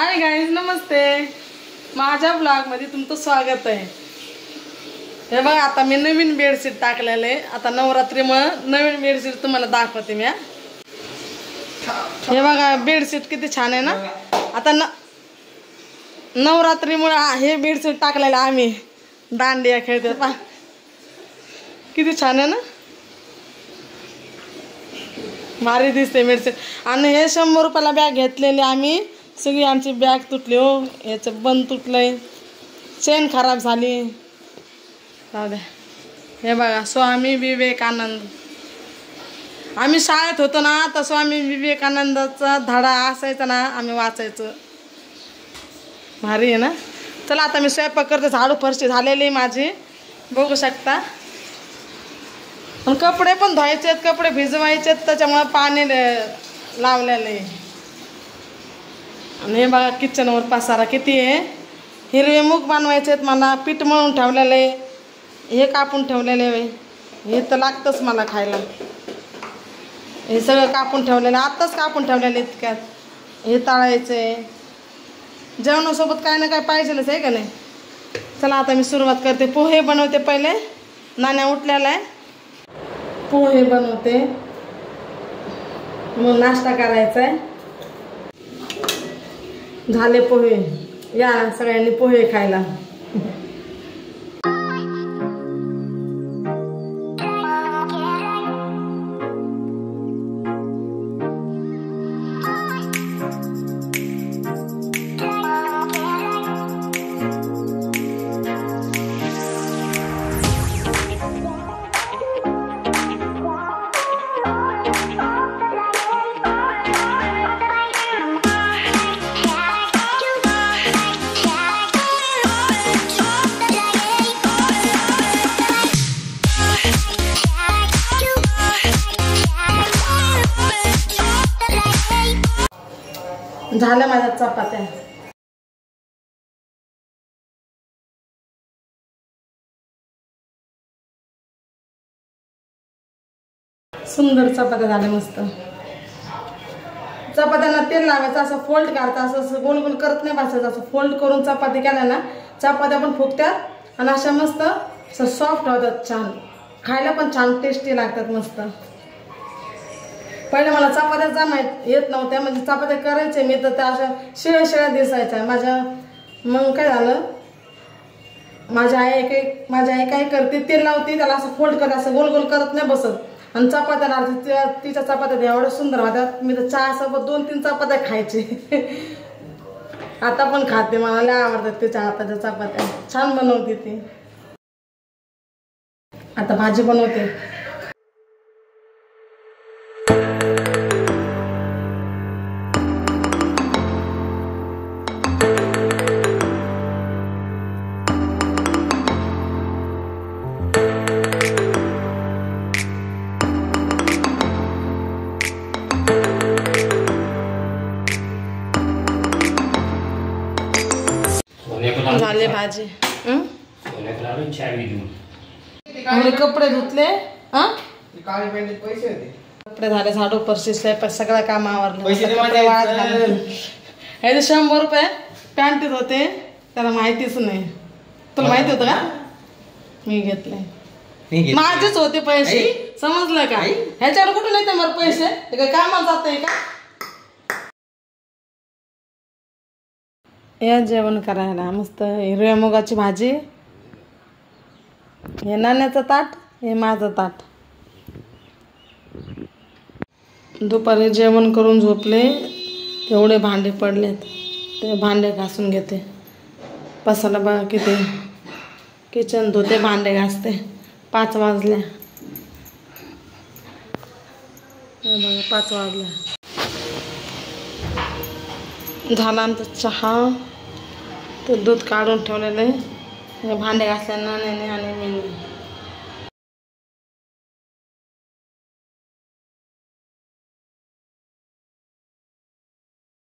Hi guys, नमस्ते. माझ्या ब्लॉगमध्ये तुमचं स्वागत आहे. हे बघा, आता मी नवीन बेडशीट टाकलेलं आहे. आता नवरात्रीमुळं नवीन बेडशीट तुम्हाला दाखवते मी. हे बघा बेडशीट किती छान आहे ना. आता नवरात्रीमुळं हे बेडशीट टाकलेलं आम्ही दांडिया खेळतो पा. किती छान आहे ना, भारी दिसते बेडशीट. आणि हे 100 रुपयाला बॅग घेतलेली आम्ही. सगळी आमची बॅग तुटली हो. याचं बंद तुटलंय, चेन खराब झाली. जाऊ द्या. हे बघा स्वामी विवेकानंद. आम्ही शाळेत होतो ना, तर स्वामी विवेकानंदाचा धडा असायचा ना, आम्ही वाचायचो. भारी आहे ना. चला आता मी स्वयंपाक करते. झाडू फरशी झालेली माझी, बघू शकता. पण कपडे पण धुवायचे, कपडे भिजवायचे, त्याच्यामुळे पाणी लावलेलं आहे. आणि हे बघा किचनवर पसारा किती आहे. हिरवे मूग बनवायचे आहेत मला, पीठ मळून ठेवलेलं आहे. हे कापून ठेवलेलं आहे. हे तर लागतंच मला खायला. हे सगळं कापून ठेवलेलं आहे, आत्ताच कापून ठेवलेलं आहे इतक्यात. हे तळायचं आहे. जेवणासोबत काय ना काय पाहिजेलच आहे का नाही. चला आता मी सुरुवात करते. पोहे बनवते पहिले. नाण्या उठलेला आहे, पोहे बनवते. मग नाश्ता करायचा आहे. झाले पोहे. या सगळ्यांनी पोहे खायला. झाल्या माझ्या चपात्या. सुंदर चपात्या झाल्या मस्त. चपात्यांना तेल लावायचं, असं फोल्ड करायचं, असं गोल गोल करत नाही बसायचं. असं फोल्ड करून चपाती केल्या ना, चपात्या पण फुगत्यात आणि अशा मस्त असं सॉफ्ट होतात. छान खायला पण छान टेस्टी लागतात मस्त. पहिले मला चपात्या जमायत येत नव्हत्या, म्हणजे चपात्या करायचे मी, तर त्या अशा शिळ्या शिळ्या दिसायच्या माझ्या. मग काय झालं, माझ्या आई काय करते, तेल लावते, त्याला असं फोल्ड करते, असं गोल गोल करत नाही बसत. आणि चपात्या लावते. तिच्या चपात्या एवढ्या सुंदर होत्यात. मी तर चहासोबत 2-3 चपात्या खायचे. आता पण खाते, मला लय आवडतात तिच्या हाताच्या चपात्या. छान बनवते ती. आता भाजी बनवते. झाले भाजी. कपडे धुतले. कपडे झाले, झाडू फरशी स्वयंपाक सगळं काम आवरलं. हे 100 रुपये पॅन्टीत होते, त्याला माहितीच नाही. तुला माहिती होतं का? मी घेतले, माझेच होते पैसे. समजलं का? ह्याच्यावर कुठून येते मला पैसे? हे काय कामाला जात आहे का? या जेवण करायला मस्त. हिरव्या मुगाची भाजी, हे नाण्याचं ताट, हे माझं ताट. दुपारी जेवण करून झोपले, एवढे भांडे पडलेत, ते भांडे घासून घेते. पसाला बघा किती. किचन धुते, भांडे घासते. 5 वाजल्या. बघा 5 वाजल्या. झाला आमचा चहा. तर दूध काढून ठेवलेलं आहे. भांडे घासल्या नाण्याने आणि मी.